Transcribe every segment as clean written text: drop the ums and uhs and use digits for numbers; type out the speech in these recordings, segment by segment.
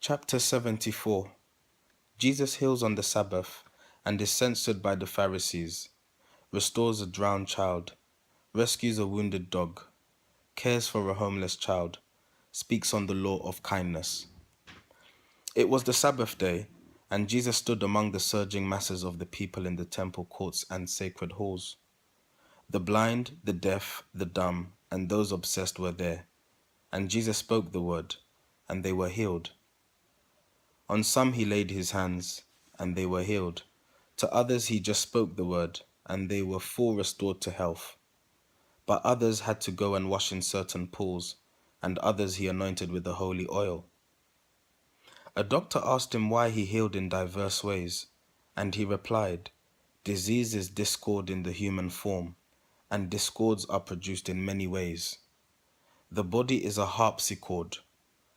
Chapter 74. Jesus heals on the Sabbath and is censored by the Pharisees, restores a drowned child, rescues a wounded dog, cares for a homeless child, speaks on the law of kindness. It was the Sabbath day, and Jesus stood among the surging masses of the people in the temple courts and sacred halls. The blind, the deaf, the dumb, and those obsessed were there, and Jesus spoke the word, and they were healed. On some he laid his hands, and they were healed. To others he just spoke the word, and they were full restored to health. But others had to go and wash in certain pools, and others he anointed with the holy oil. A doctor asked him why he healed in diverse ways, and he replied, "Disease is discord in the human form, and discords are produced in many ways. The body is a harpsichord.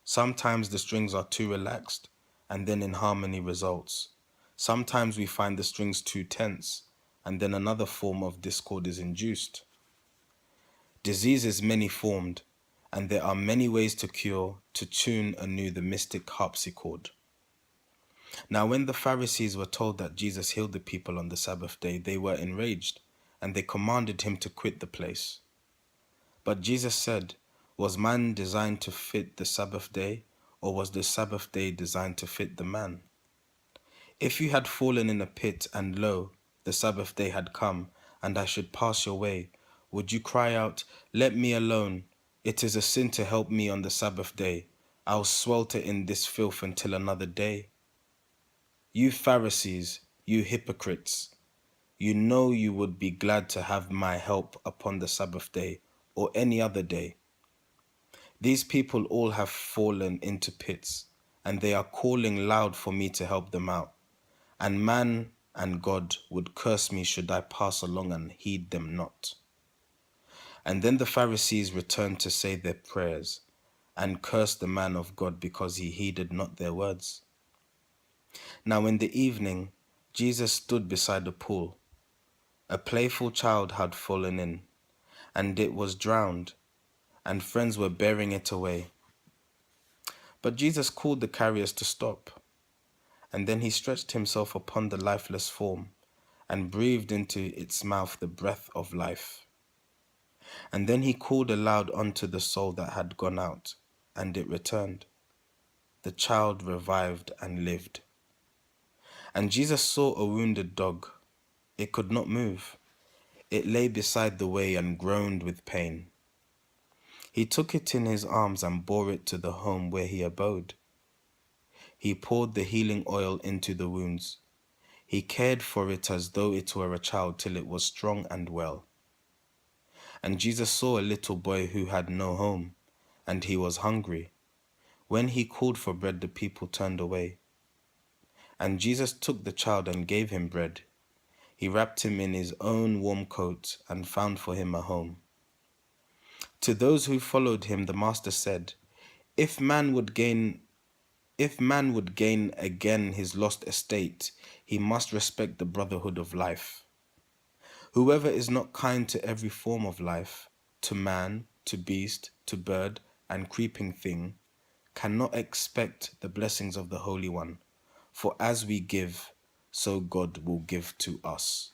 Sometimes the strings are too relaxed, and then inharmony results. Sometimes we find the strings too tense, and then another form of discord is induced. Disease is many-formed, and there are many ways to cure, to tune anew the mystic harpsichord." Now when the Pharisees were told that Jesus healed the people on the Sabbath day, they were enraged, and they commanded him to quit the place. But Jesus said, "Was man designed to fit the Sabbath day, or was the Sabbath day designed to fit the man? If you had fallen in a pit, and lo, the Sabbath day had come, and I should pass your way, would you cry out, 'Let me alone. It is a sin to help me on the Sabbath day. I'll swelter in this filth until another day'? You Pharisees, you hypocrites, you know you would be glad to have my help upon the Sabbath day or any other day. These people all have fallen into pits, and they are calling loud for me to help them out. And man and God would curse me should I pass along and heed them not." And then the Pharisees returned to say their prayers, and cursed the man of God because he heeded not their words. Now in the evening, Jesus stood beside the pool. A playful child had fallen in, and it was drowned, and friends were bearing it away. But Jesus called the carriers to stop, and then he stretched himself upon the lifeless form, and breathed into its mouth the breath of life. And then he called aloud unto the soul that had gone out, and it returned. The child revived and lived. And Jesus saw a wounded dog. It could not move. It lay beside the way and groaned with pain. He took it in his arms and bore it to the home where he abode. He poured the healing oil into the wounds. He cared for it as though it were a child till it was strong and well. And Jesus saw a little boy who had no home, and he was hungry. When he called for bread, the people turned away. And Jesus took the child and gave him bread. He wrapped him in his own warm coat and found for him a home. To those who followed him, the master said, If man would gain again his lost estate, he must respect the brotherhood of life. Whoever is not kind to every form of life, to man, to beast, to bird, and creeping thing, cannot expect the blessings of the Holy One. For as we give, so God will give to us.